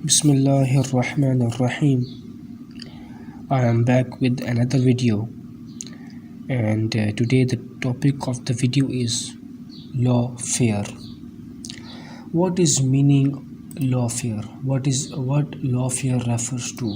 Bismillahirrahmanirrahim. I am back with another video, and today the topic of the video is lawfare. What is meaning lawfare? What lawfare refers to?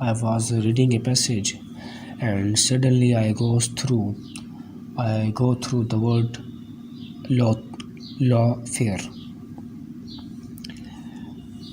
I was reading a passage, and suddenly I go through the word lawfare.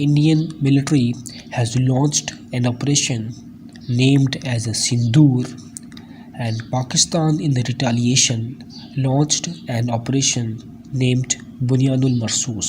Indian military has launched an operation named as a Sindoor, and Pakistan in the retaliation launched an operation named Bunyanul Marsus.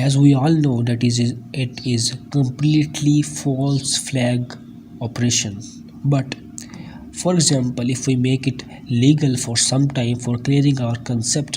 As we all know that it is completely false flag operation, but for example, if we make it legal for some time for clearing our concept,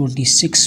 26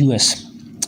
US,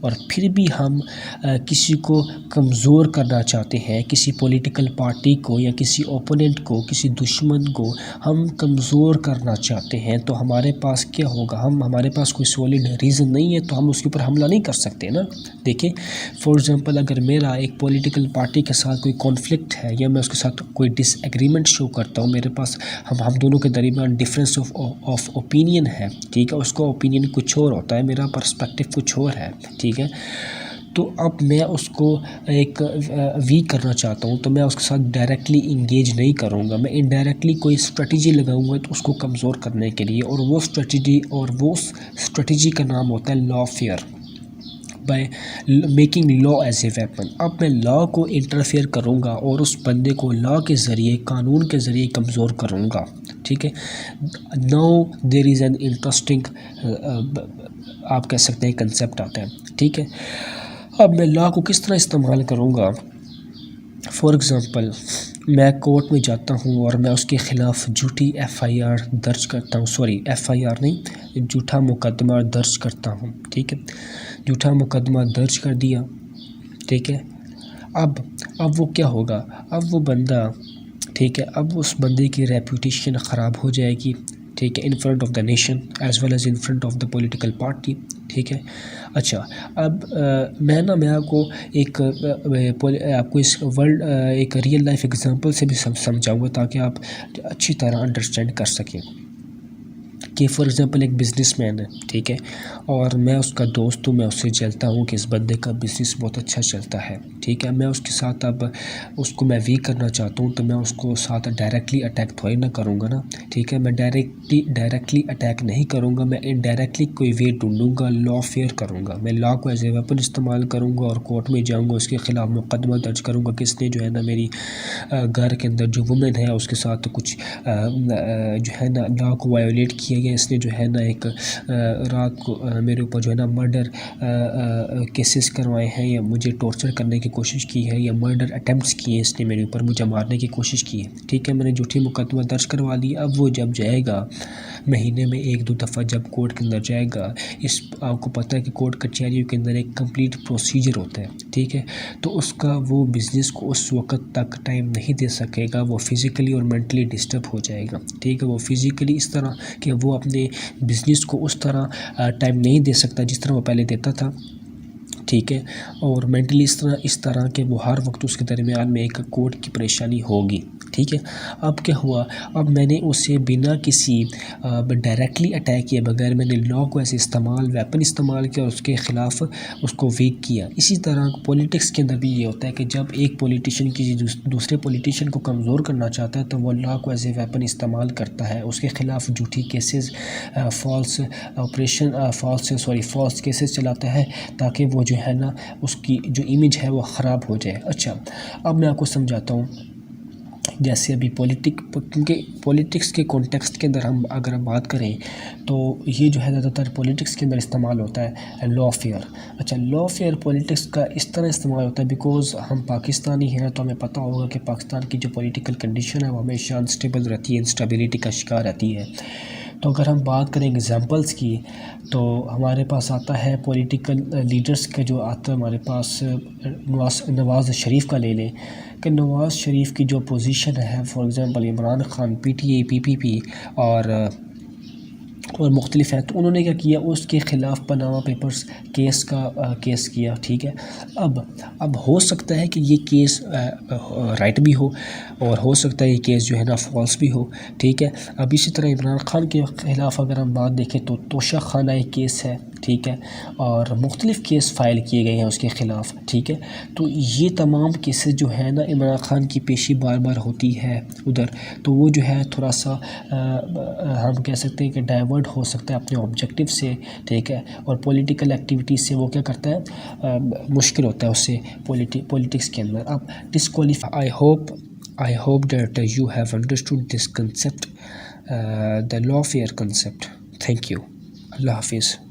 اور پھر بھی ہم کسی کو کمزور کرنا چاہتے ہیں، کسی پولیٹیکل پارٹی کو یا کسی اوپوننٹ کو، کسی دشمن کو ہم کمزور کرنا چاہتے ہیں، تو ہمارے پاس کیا ہوگا؟ ہمارے پاس کوئی سولڈ ریزن نہیں ہے تو ہم اس کے اوپر حملہ نہیں کر سکتے نا۔ دیکھیں فار ایگزامپل اگر میرا ایک پولیٹیکل پارٹی کے ساتھ کوئی کانفلکٹ ہے یا میں اس کے ساتھ کوئی ڈس ایگریمنٹ شو کرتا ہوں، میرے پاس ہم دونوں کے درمیان ڈفرینس آف اوپینین ہے، ٹھیک ہے، اس کا اوپینین کچھ اور ہوتا ہے، میرا پرسپیکٹیو کچھ اور ہے، ٹھیک ہے، تو اب میں اس کو ایک ویک کرنا چاہتا ہوں تو میں اس کے ساتھ ڈائریکٹلی انگیج نہیں کروں گا، میں انڈائریکٹلی کوئی اسٹریٹجی لگاؤں گا تو اس کو کمزور کرنے کے لیے، اور وہ اسٹریٹجی کا نام ہوتا ہے lawfare, by making law as a weapon. اب میں لا کو انٹرفیئر کروں گا اور اس بندے کو لا کے ذریعے، قانون کے ذریعے کمزور کروں گا، ٹھیک ہے۔ Now there is an interesting آپ کہہ سکتے ہیں کنسیپٹ آتا ہے، ٹھیک ہے۔ اب میں لا کو کس طرح استعمال کروں گا؟ فار ایگزامپل میں کورٹ میں جاتا ہوں اور میں اس کے خلاف جھوٹی ایف آئی آر درج کرتا ہوں، ایف آئی آر نہیں، جھوٹا مقدمہ درج کرتا ہوں، ٹھیک ہے، جھوٹا مقدمہ درج کر دیا، ٹھیک ہے۔ اب وہ کیا ہوگا؟ اب وہ بندہ، ٹھیک ہے، اب اس بندے کی ریپوٹیشن خراب ہو جائے گی، ٹھیک ہے، in front of the nation as well as in front of the political party, ٹھیک ہے۔ اچھا اب میں آپ کو اس ورلڈ ایک ریئل لائف ایگزامپل سے بھی سمجھاؤں گا تاکہ آپ اچھی طرح انڈرسٹینڈ کر سکیں کہ فار ایگزامپل ایک بزنس مین ہے، ٹھیک ہے، اور میں اس کا دوست ہوں، میں اس سے چلتا ہوں کہ اس بندے کا بزنس بہت اچھا چلتا ہے، ٹھیک ہے، میں اس کے ساتھ اب اس کو میں ویک کرنا چاہتا ہوں تو میں اس کو ساتھ ڈائریکٹلی اٹیک تھوڑی نہ کروں گا نا، ٹھیک ہے، میں ڈائریکٹلی اٹیک نہیں کروں گا، میں انڈائریکٹلی کوئی وے ڈھونڈوں گا، لا فیئر کروں گا، میں لا کو ایز اے ویپن استعمال کروں گا اور کورٹ میں جاؤں گا، اس کے خلاف مقدمہ درج کروں گا کہ اس نے جو ہے نا میری گھر کے اندر جو وومن ہے اس کے ساتھ کچھ جو ہے نا لا کو وائیولیٹ کیا گیا، اس نے جو ہے نا ایک رات کو میرے اوپر جو ہے نا مرڈر کیسز کروائے ہیں یا مجھے ٹارچر کرنے کی کوشش کی ہے یا مرڈر اٹیمپٹس کیے ہیں، اس نے میرے اوپر مجھے مارنے کی کوشش کی ہے، ٹھیک ہے، میں نے جھوٹی مقدمہ درج کروا لی۔ اب وہ جب جائے گا مہینے میں 1-2 دفعہ جب کورٹ کے اندر جائے گا، آپ کو پتہ ہے کہ کورٹ کچہریوں کے اندر ایک کمپلیٹ پروسیجر ہوتا ہے، ٹھیک ہے، تو اس کا وہ بزنس کو اس وقت تک ٹائم نہیں دے سکے گا، وہ فزیکلی اور مینٹلی ڈسٹرب ہو جائے گا، ٹھیک ہے، وہ فزیکلی اس طرح کہ وہ اپنے بزنس کو اس طرح ٹائم نہیں دے سکتا جس طرح وہ پہلے دیتا تھا، ٹھیک ہے، اور مینٹلی اس طرح کہ وہ ہر وقت اس کے درمیان میں ایک کورٹ کی پریشانی ہوگی، ٹھیک ہے۔ اب کیا ہوا؟ اب میں نے اسے بنا کسی ڈائریکٹلی اٹیک کیے بغیر میں نے لا کو ایسے ویپن استعمال کیا اور اس کے خلاف اس کو ویک کیا۔ اسی طرح پولیٹکس کے اندر بھی یہ ہوتا ہے کہ جب ایک پولیٹیشین کسی دوسرے پولیٹیشین کو کمزور کرنا چاہتا ہے تو وہ لا کو ایز اے ویپن استعمال کرتا ہے، اس کے خلاف جھوٹی کیسز، فالس کیسز چلاتا ہے تاکہ وہ جو ہے نا اس کی جو امیج ہے وہ خراب ہو جائے۔ اچھا اب میں آپ کو سمجھاتا ہوں، جیسے ابھی کیونکہ پولیٹکس کے کانٹیکسٹ کے اندر ہم اگر بات کریں تو یہ جو ہے زیادہ تر پولیٹکس کے اندر استعمال ہوتا ہے لا فیئر۔ اچھا لا فیئر پولیٹکس کا اس طرح استعمال ہوتا ہے بیکوز ہم پاکستانی ہیں تو ہمیں پتہ ہوگا کہ پاکستان کی جو پولیٹیکل کنڈیشن ہے وہ ہمیشہ انسٹیبل رہتی ہے، انسٹیبلٹی کا شکار رہتی ہے۔ تو اگر ہم بات کریں اگزامپلس کی تو ہمارے پاس آتا ہے پولیٹیکل لیڈرز کا جو آتا ہے ہمارے پاس، نواز شریف کا لے لیں کہ نواز شریف کی جو پوزیشن ہے، for example Imran Khan P T I, P P P اور مختلف ہیں، تو انہوں نے کیا کیا؟ اس کے خلاف پاناما پیپرز کیس کیا، ٹھیک ہے۔ اب ہو سکتا ہے کہ یہ کیس رائٹ بھی ہو اور ہو سکتا ہے یہ کیس جو ہے نا فالس بھی ہو، ٹھیک ہے۔ اب اسی طرح عمران خان کے خلاف اگر ہم بات دیکھیں تو توشہ خانہ ایک کیس ہے، ٹھیک ہے، اور مختلف کیس فائل کیے گئے ہیں اس کے خلاف، ٹھیک ہے۔ تو یہ تمام کیسز جو ہے نا عمران خان کی پیشی بار بار ہوتی ہے ادھر، تو وہ جو ہے تھوڑا سا ہم کہہ سکتے ہیں کہ ڈائیورٹ ہو سکتا ہے اپنے آبجیکٹیو سے، ٹھیک ہے، اور پولیٹیکل ایکٹیویٹیز سے وہ کیا کرتا ہے، مشکل ہوتا ہے اس سے پولیٹکس کے اندر۔ اب disqualify I hope that you have understood this concept, the lawfare concept. Thank you. اللہ حافظ.